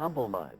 humblemud.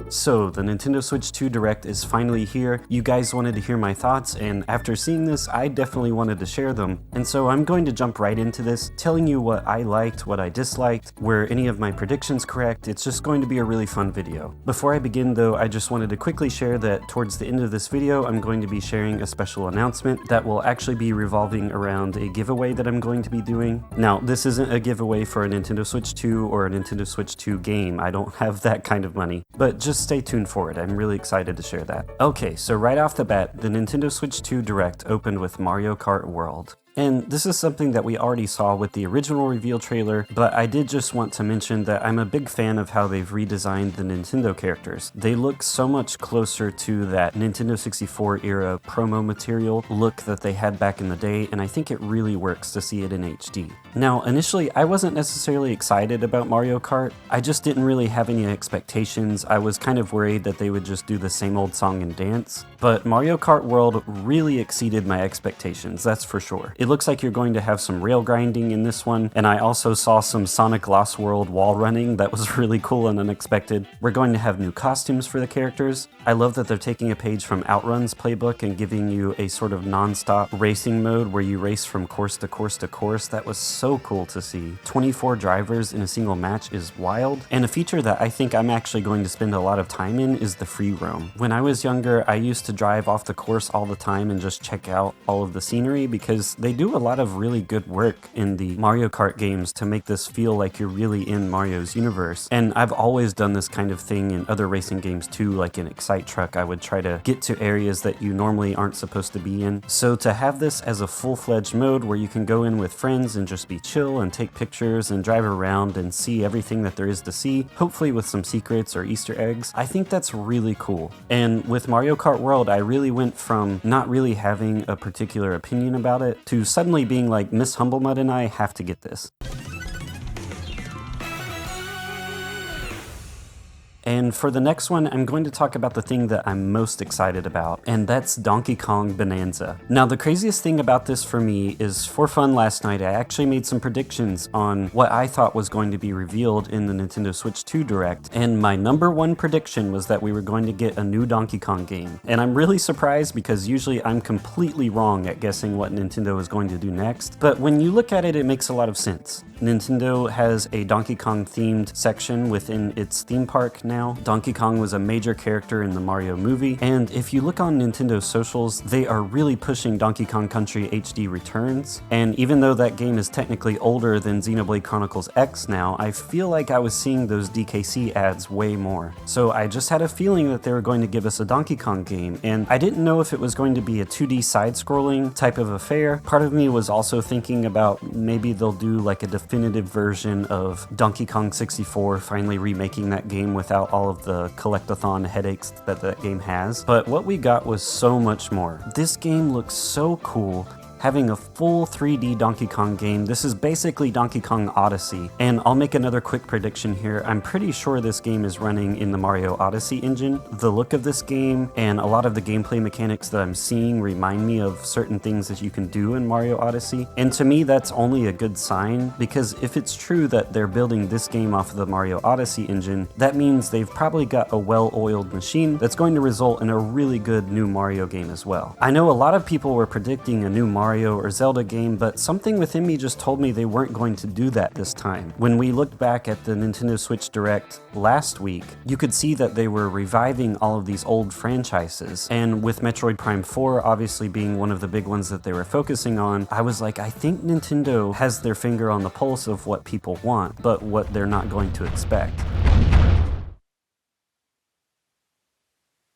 So, the Nintendo Switch 2 Direct is finally here. You guys wanted to hear my thoughts, and after seeing this, I definitely wanted to share them. And so I'm going to jump right into this, telling you what I liked, what I disliked, were any of my predictions correct. It's just going to be a really fun video. Before I begin though, I just wanted to quickly share that towards the end of this video, I'm going to be sharing a special announcement that will actually be revolving around a giveaway that I'm going to be doing. Now, this isn't a giveaway for a Nintendo Switch 2 or a Nintendo Switch 2 game. I don't have that kind of money, but just stay tuned for it. I'm really excited to share that. Okay, so right off the bat, the Nintendo Switch 2 Direct opened with Mario Kart World. And this is something that we already saw with the original reveal trailer, but I did just want to mention that I'm a big fan of how they've redesigned the Nintendo characters. They look so much closer to that Nintendo 64 era promo material look that they had back in the day, and I think it really works to see it in HD. Now, initially, I wasn't necessarily excited about Mario Kart. I just didn't really have any expectations. I was kind of worried that they would just do the same old song and dance, but Mario Kart World really exceeded my expectations, that's for sure. It looks like you're going to have some rail grinding in this one, and I also saw some Sonic Lost World wall running that was really cool and unexpected. We're going to have new costumes for the characters. I love that they're taking a page from Outrun's playbook and giving you a sort of non-stop racing mode where you race from course to course to course. That was so cool to see. 24 drivers in a single match is wild, and a feature that I think I'm actually going to spend a lot of time in is the free roam. When I was younger, I used to drive off the course all the time and just check out all of the scenery because they do a lot of really good work in the Mario Kart games to make this feel like you're really in Mario's universe. And I've always done this kind of thing in other racing games too, like in Excite Truck. I would try to get to areas that you normally aren't supposed to be in. So to have this as a full-fledged mode where you can go in with friends and just be chill and take pictures and drive around and see everything that there is to see, hopefully with some secrets or Easter eggs, I think that's really cool. And with Mario Kart World, I really went from not really having a particular opinion about it to suddenly being like, Miss Humblemud and I have to get this. And for the next one, I'm going to talk about the thing that I'm most excited about, and that's Donkey Kong Bananza. Now, the craziest thing about this for me is, for fun last night, I actually made some predictions on what I thought was going to be revealed in the Nintendo Switch 2 Direct, and my number one prediction was that we were going to get a new Donkey Kong game. And I'm really surprised because usually I'm completely wrong at guessing what Nintendo is going to do next, but when you look at it, it makes a lot of sense. Nintendo has a Donkey Kong themed section within its theme park now. Donkey Kong was a major character in the Mario movie, and if you look on Nintendo's socials, they are really pushing Donkey Kong Country HD Returns, and even though that game is technically older than Xenoblade Chronicles X now, I feel like I was seeing those DKC ads way more. So I just had a feeling that they were going to give us a Donkey Kong game, and I didn't know if it was going to be a 2D side-scrolling type of affair. Part of me was also thinking about maybe they'll do like a definitive version of Donkey Kong 64, finally remaking that game without all of the collectathon headaches that that game has. But what we got was so much more. This game looks so cool. Having a full 3D Donkey Kong game. This is basically Donkey Kong Odyssey, and I'll make another quick prediction here. I'm pretty sure this game is running in the Mario Odyssey engine. The look of this game and a lot of the gameplay mechanics that I'm seeing remind me of certain things that you can do in Mario Odyssey, and to me that's only a good sign, because if it's true that they're building this game off of the Mario Odyssey engine, that means they've probably got a well-oiled machine that's going to result in a really good new Mario game as well. I know a lot of people were predicting a new Mario or Zelda game, but something within me just told me they weren't going to do that this time. When we looked back at the Nintendo Switch Direct last week, you could see that they were reviving all of these old franchises, and with Metroid Prime 4 obviously being one of the big ones that they were focusing on, I was like, I think Nintendo has their finger on the pulse of what people want, but what they're not going to expect.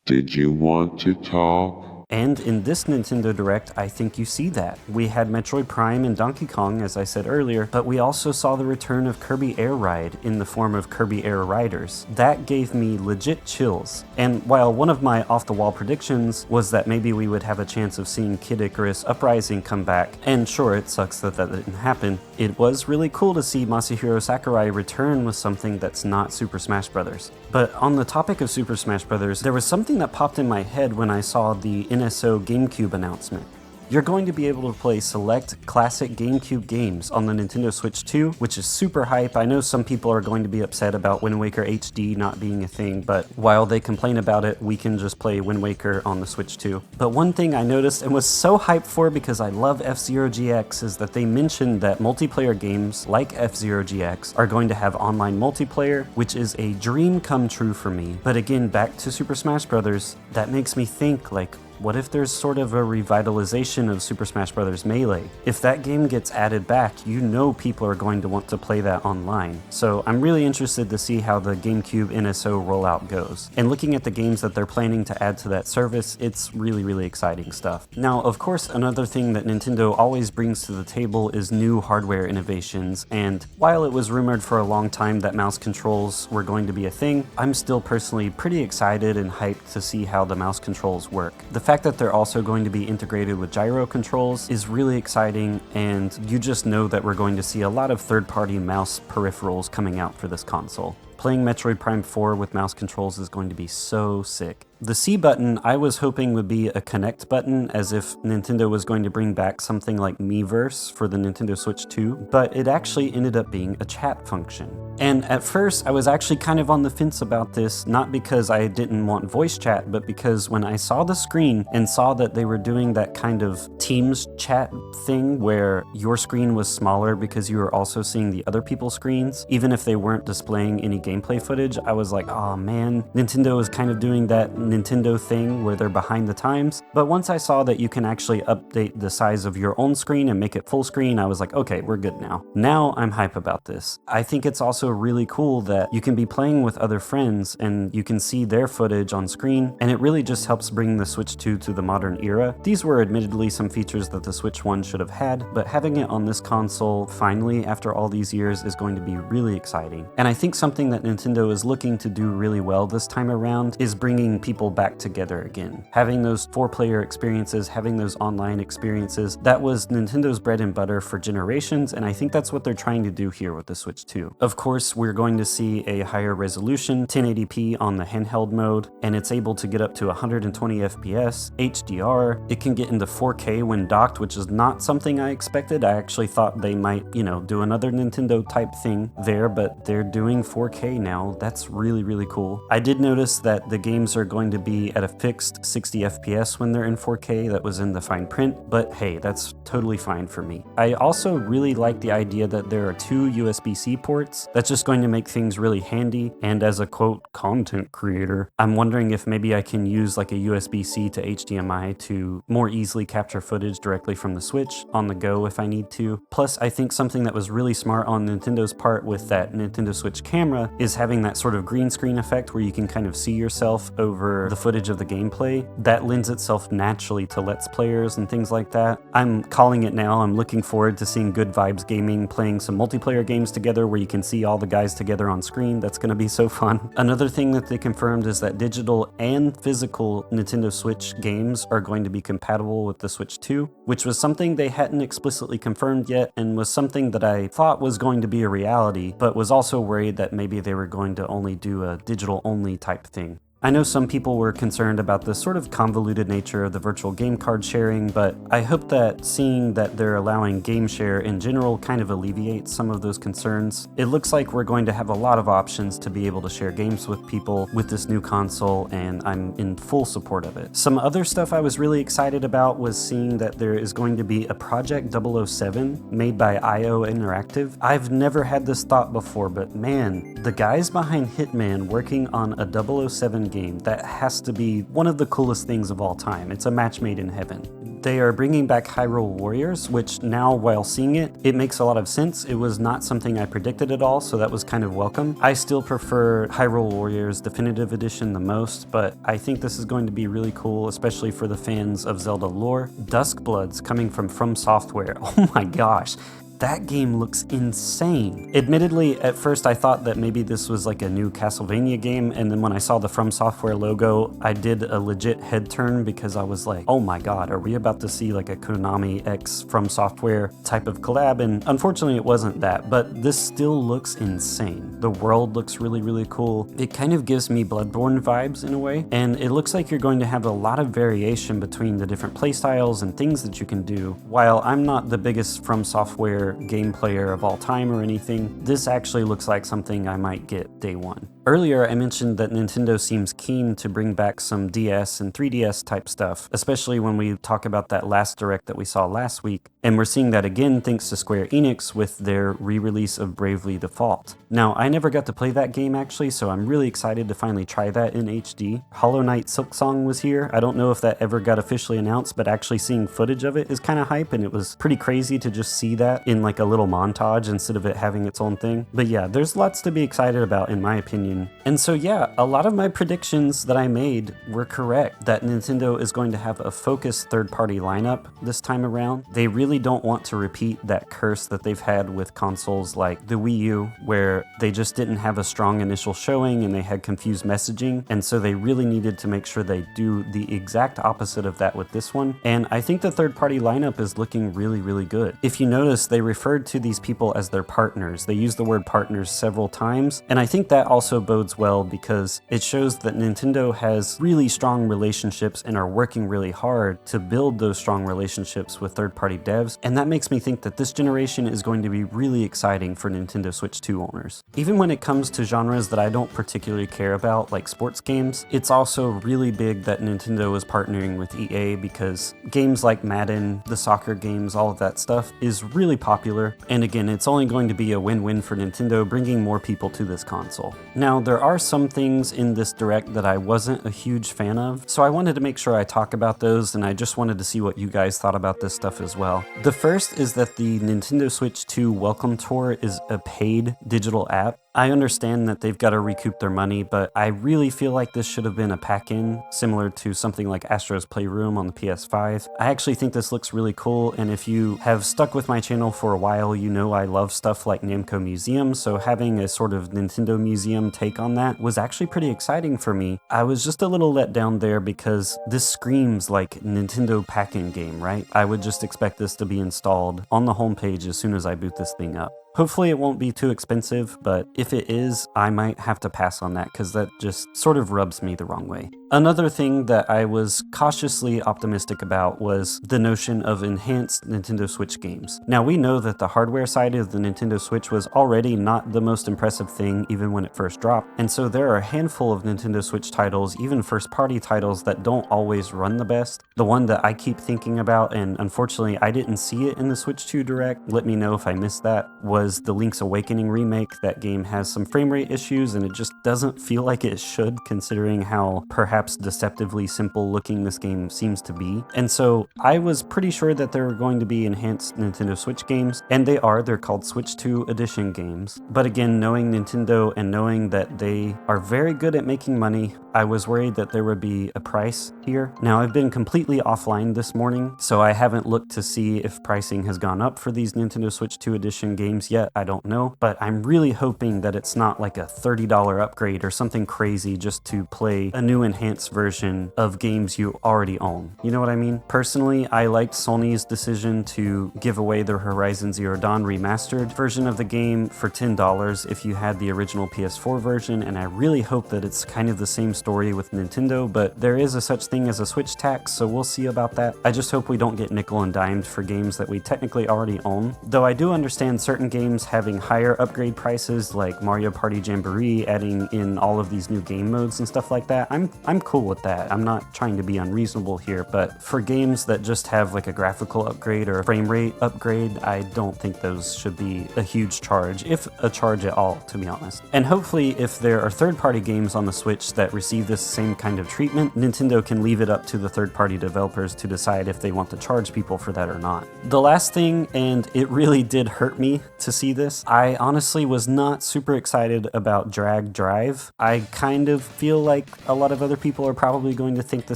Did you want to talk? And in this Nintendo Direct, I think you see that. We had Metroid Prime and Donkey Kong, as I said earlier, but we also saw the return of Kirby Air Ride in the form of Kirby Air Riders. That gave me legit chills. And while one of my off-the-wall predictions was that maybe we would have a chance of seeing Kid Icarus Uprising come back, and sure, it sucks that that didn't happen, it was really cool to see Masahiro Sakurai return with something that's not Super Smash Bros. But on the topic of Super Smash Bros., there was something that popped in my head when I saw the NSO GameCube announcement. you're going to be able to play select classic GameCube games on the Nintendo Switch 2, which is super hype. I know some people are going to be upset about Wind Waker HD not being a thing, but while they complain about it, we can just play Wind Waker on the Switch 2. But one thing I noticed and was so hyped for because I love F-Zero GX is that they mentioned that multiplayer games like F-Zero GX are going to have online multiplayer, which is a dream come true for me. But again, back to Super Smash Bros., that makes me think, like, what if there's sort of a revitalization of Super Smash Bros. Melee? If that game gets added back, you know people are going to want to play that online. So I'm really interested to see how the GameCube NSO rollout goes. And looking at the games that they're planning to add to that service, it's really, really exciting stuff. Now, of course, another thing that Nintendo always brings to the table is new hardware innovations. And while it was rumored for a long time that mouse controls were going to be a thing, I'm still personally pretty excited and hyped to see how the mouse controls work. The fact that they're also going to be integrated with gyro controls is really exciting, and you just know that we're going to see a lot of third-party mouse peripherals coming out for this console. Playing Metroid Prime 4 with mouse controls is going to be so sick. The C button I was hoping would be a connect button, as if Nintendo was going to bring back something like Miiverse for the Nintendo Switch 2, but it actually ended up being a chat function. And at first I was actually kind of on the fence about this, not because I didn't want voice chat, but because when I saw the screen and saw that they were doing that kind of Teams chat thing where your screen was smaller because you were also seeing the other people's screens, even if they weren't displaying any gameplay footage, I was like, oh man, Nintendo is kind of doing that Nintendo thing where they're behind the times. But once I saw that you can actually update the size of your own screen and make it full screen, I was like, okay, we're good now. Now I'm hype about this. I think it's also really cool that you can be playing with other friends and you can see their footage on screen, and it really just helps bring the Switch 2 to the modern era. These were admittedly some features that the Switch 1 should have had, but having it on this console finally after all these years is going to be really exciting. And I think something that Nintendo is looking to do really well this time around is bringing people back together again. Having those 4-player experiences, having those online experiences, that was Nintendo's bread and butter for generations, and I think that's what they're trying to do here with the Switch 2. Of course, we're going to see a higher resolution, 1080p on the handheld mode, and it's able to get up to 120 FPS, HDR. It can get into 4K when docked, which is not something I expected. I actually thought they might, do another Nintendo type thing there, but they're doing 4K now. That's really, really cool. I did notice that the games are going to be at a fixed 60 FPS when they're in 4K. That was in the fine print, but hey, that's totally fine for me. I also really like the idea that there are 2 USB-C ports. That's just going to make things really handy, and as a quote content creator, I'm wondering if maybe I can use like a USB-C to HDMI to more easily capture footage directly from the Switch on the go if I need to. Plus, I think something that was really smart on Nintendo's part with that Nintendo Switch camera is having that sort of green screen effect where you can kind of see yourself over the footage of the gameplay. That lends itself naturally to Let's Players and things like that. I'm calling it now. I'm looking forward to seeing Good Vibes Gaming playing some multiplayer games together where you can see all the guys together on screen. That's going to be so fun. Another thing that they confirmed is that digital and physical Nintendo Switch games are going to be compatible with the Switch 2, which was something they hadn't explicitly confirmed yet and was something that I thought was going to be a reality, but was also worried that maybe they were going to only do a digital only type thing. I know some people were concerned about the sort of convoluted nature of the virtual game card sharing, but I hope that seeing that they're allowing game share in general kind of alleviates some of those concerns. It looks like we're going to have a lot of options to be able to share games with people with this new console, and I'm in full support of it. Some other stuff I was really excited about was seeing that there is going to be a Project 007 made by IO Interactive. I've never had this thought before, but man, the guys behind Hitman working on a 007 game, that has to be one of the coolest things of all time. It's a match made in heaven. They are bringing back Hyrule Warriors, which now, while seeing it, it makes a lot of sense. It was not something I predicted at all, so that was kind of welcome. I still prefer Hyrule Warriors Definitive Edition the most, but I think this is going to be really cool, especially for the fans of Zelda lore. Duskbloods coming from Software. Oh my gosh. that game looks insane. Admittedly, at first I thought that maybe this was like a new Castlevania game, and then when I saw the From Software logo, I did a legit head turn because I was like, oh my god, are we about to see like a Konami X From Software type of collab? And unfortunately it wasn't that, but this still looks insane. The world looks really, really cool. It kind of gives me Bloodborne vibes in a way, and it looks like you're going to have a lot of variation between the different playstyles and things that you can do. While I'm not the biggest From Software game player of all time or anything, this actually looks like something I might get day one. Earlier, I mentioned that Nintendo seems keen to bring back some DS and 3DS type stuff, especially when we talk about that last Direct that we saw last week, and we're seeing that again thanks to Square Enix with their re-release of Bravely Default. Now, I never got to play that game actually, so I'm really excited to finally try that in HD. Hollow Knight Silksong was here. I don't know if that ever got officially announced, but actually seeing footage of it is kind of hype, and it was pretty crazy to just see that in like a little montage instead of it having its own thing. But yeah, there's lots to be excited about in my opinion. And so yeah, a lot of my predictions that I made were correct, that Nintendo is going to have a focused third-party lineup this time around. They really don't want to repeat that curse that they've had with consoles like the Wii U, where they just didn't have a strong initial showing and they had confused messaging, and so they really needed to make sure they do the exact opposite of that with this one. And I think the third-party lineup is looking really, really good. If you notice, they referred to these people as their partners. They used the word partners several times, and I think that also bodes well because it shows that Nintendo has really strong relationships and are working really hard to build those strong relationships with third-party devs, and that makes me think that this generation is going to be really exciting for Nintendo Switch 2 owners. Even when it comes to genres that I don't particularly care about, like sports games, it's also really big that Nintendo is partnering with EA because games like Madden, the soccer games, all of that stuff is really popular, and again, it's only going to be a win-win for Nintendo bringing more people to this console. Now, there are some things in this Direct that I wasn't a huge fan of, so I wanted to make sure I talk about those, and I just wanted to see what you guys thought about this stuff as well. The first is that the Nintendo Switch 2 Welcome Tour is a paid digital app. I understand that they've got to recoup their money, but I really feel like this should have been a pack-in, similar to something like Astro's Playroom on the PS5. I actually think this looks really cool, and if you have stuck with my channel for a while, you know I love stuff like Namco Museum, so having a sort of Nintendo Museum take on that was actually pretty exciting for me. I was just a little let down there because this screams like Nintendo pack-in game, right? I would just expect this to be installed on the homepage as soon as I boot this thing up. Hopefully it won't be too expensive, but if it is, I might have to pass on that because that just sort of rubs me the wrong way. Another thing that I was cautiously optimistic about was the notion of enhanced Nintendo Switch games. Now, we know that the hardware side of the Nintendo Switch was already not the most impressive thing even when it first dropped, and so there are a handful of Nintendo Switch titles, even first-party titles, that don't always run the best. The one that I keep thinking about, and unfortunately I didn't see it in the Switch 2 Direct, let me know if I missed that, was the Link's Awakening remake. That game has some frame rate issues and it just doesn't feel like it should, considering how perhaps deceptively simple looking this game seems to be. And so I was pretty sure that there were going to be enhanced Nintendo Switch games, and they're called Switch 2 Edition games. But again, knowing Nintendo and knowing that they are very good at making money, I was worried that there would be a price here. Now, I've been completely offline this morning, so I haven't looked to see if pricing has gone up for these Nintendo Switch 2 Edition games yet. I don't know, but I'm really hoping that it's not like a $30 upgrade or something crazy just to play a new enhanced version of games you already own. You know what I mean? Personally, I liked Sony's decision to give away their Horizon Zero Dawn remastered version of the game for $10 if you had the original PS4 version, and I really hope that it's kind of the same story with Nintendo, but there is a such thing as a Switch tax, so we'll see about that. I just hope we don't get nickel and dimed for games that we technically already own, though I do understand certain games having higher upgrade prices, like Mario Party Jamboree adding in all of these new game modes and stuff like that. I'm cool with that. I'm not trying to be unreasonable here, but for games that just have like a graphical upgrade or a frame rate upgrade, I don't think those should be a huge charge, if a charge at all, to be honest. And hopefully, if there are third-party games on the Switch that receive receive this same kind of treatment, Nintendo can leave it up to the third-party developers to decide if they want to charge people for that or not. The last thing, and it really did hurt me to see this, I honestly was not super excited about Drag Drive. I kind of feel like a lot of other people are probably going to think the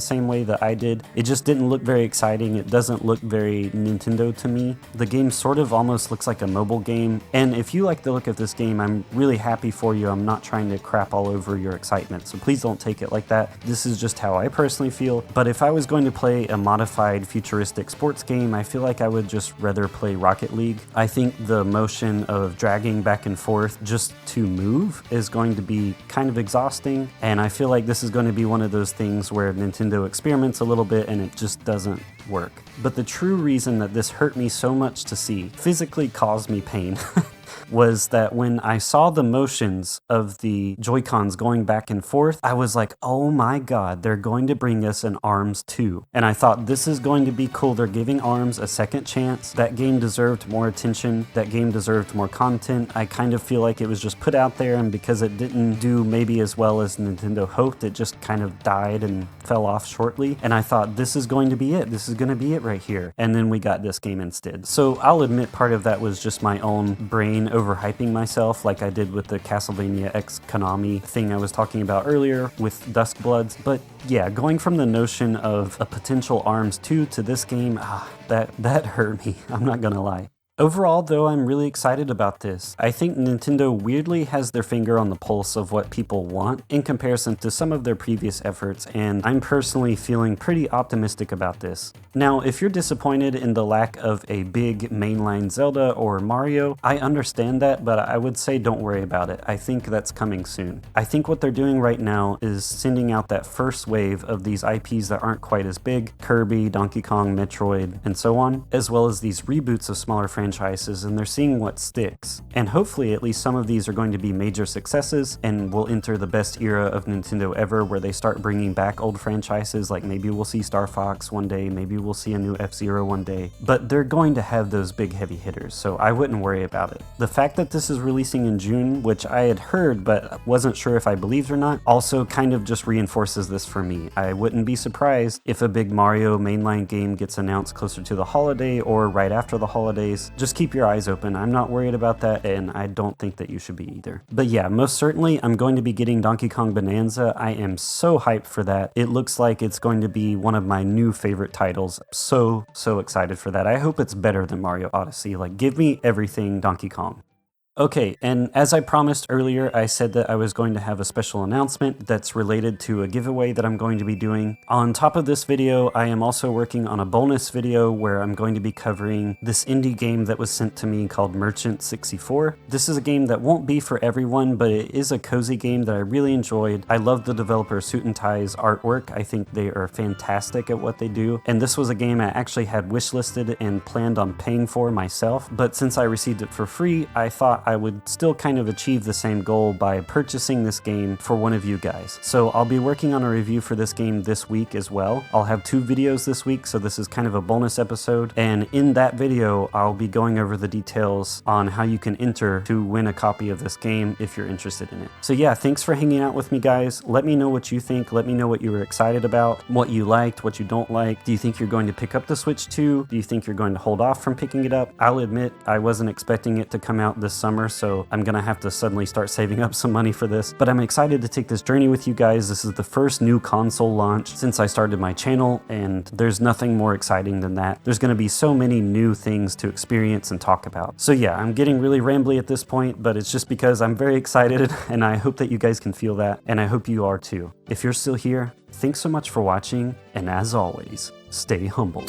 same way that I did. It just didn't look very exciting. It doesn't look very Nintendo to me. The game sort of almost looks like a mobile game, and if you like the look of this game, I'm really happy for you. I'm not trying to crap all over your excitement, so please don't take it like that. This is just how I personally feel, but if I was going to play a modified futuristic sports game, I feel like I would just rather play Rocket League. I think the motion of dragging back and forth just to move is going to be kind of exhausting, and I feel like this is going to be one of those things where Nintendo experiments a little bit and it just doesn't work. But the true reason that this hurt me so much to see, physically caused me pain, was that when I saw the motions of the Joy-Cons going back and forth, I was like, oh my god, they're going to bring us an ARMS 2. And I thought, this is going to be cool. They're giving ARMS a second chance. That game deserved more attention. That game deserved more content. I kind of feel like it was just put out there, and because it didn't do maybe as well as Nintendo hoped, it just kind of died and fell off shortly. And I thought, this is going to be it. This is going to be it right here. And then we got this game instead. So I'll admit part of that was just my own brain overhyping myself, like I did with the Castlevania X Konami thing I was talking about earlier with Duskbloods. But yeah, going from the notion of a potential ARMS 2 to this game, that hurt me, I'm not gonna lie. Overall, though, I'm really excited about this. I think Nintendo weirdly has their finger on the pulse of what people want in comparison to some of their previous efforts, and I'm personally feeling pretty optimistic about this. Now, if you're disappointed in the lack of a big mainline Zelda or Mario, I understand that, but I would say don't worry about it. I think that's coming soon. I think what they're doing right now is sending out that first wave of these IPs that aren't quite as big, Kirby, Donkey Kong, Metroid, and so on, as well as these reboots of smaller franchises, and they're seeing what sticks. And hopefully at least some of these are going to be major successes and will enter the best era of Nintendo ever, where they start bringing back old franchises. Like maybe we'll see Star Fox one day, maybe we'll see a new F-Zero one day, but they're going to have those big heavy hitters, so I wouldn't worry about it. The fact that this is releasing in June, which I had heard but wasn't sure if I believed or not, also kind of just reinforces this for me. I wouldn't be surprised if a big Mario mainline game gets announced closer to the holiday or right after the holidays. Just keep your eyes open. I'm not worried about that, and I don't think that you should be either. But yeah, most certainly I'm going to be getting Donkey Kong Bananza. I am so hyped for that. It looks like it's going to be one of my new favorite titles. So excited for that. I hope it's better than Mario Odyssey. Like, give me everything Donkey Kong. Okay, and as I promised earlier, I said that I was going to have a special announcement that's related to a giveaway that I'm going to be doing. On top of this video, I am also working on a bonus video where I'm going to be covering this indie game that was sent to me called Merchant 64. This is a game that won't be for everyone, but it is a cozy game that I really enjoyed. I love the developer Suit and Tie's artwork. I think they are fantastic at what they do, and this was a game I actually had wishlisted and planned on paying for myself, but since I received it for free, I thought I would still kind of achieve the same goal by purchasing this game for one of you guys. So I'll be working on a review for this game this week as well. I'll have 2 videos this week, so this is kind of a bonus episode, and in that video I'll be going over the details on how you can enter to win a copy of this game if you're interested in it. So yeah, thanks for hanging out with me, guys. Let me know what you think. Let me know what you were excited about, what you liked, what you don't like. Do you think you're going to pick up the Switch 2? Do you think you're going to hold off from picking it up? I'll admit I wasn't expecting it to come out this summer, so I'm gonna have to suddenly start saving up some money for this, but I'm excited to take this journey with you guys. This is the first new console launch since I started my channel, and there's nothing more exciting than that. There's gonna be so many new things to experience and talk about. So yeah, I'm getting really rambly at this point, but it's just because I'm very excited, and I hope that you guys can feel that, and I hope you are too. If you're still here, thanks so much for watching, and as always, stay humble.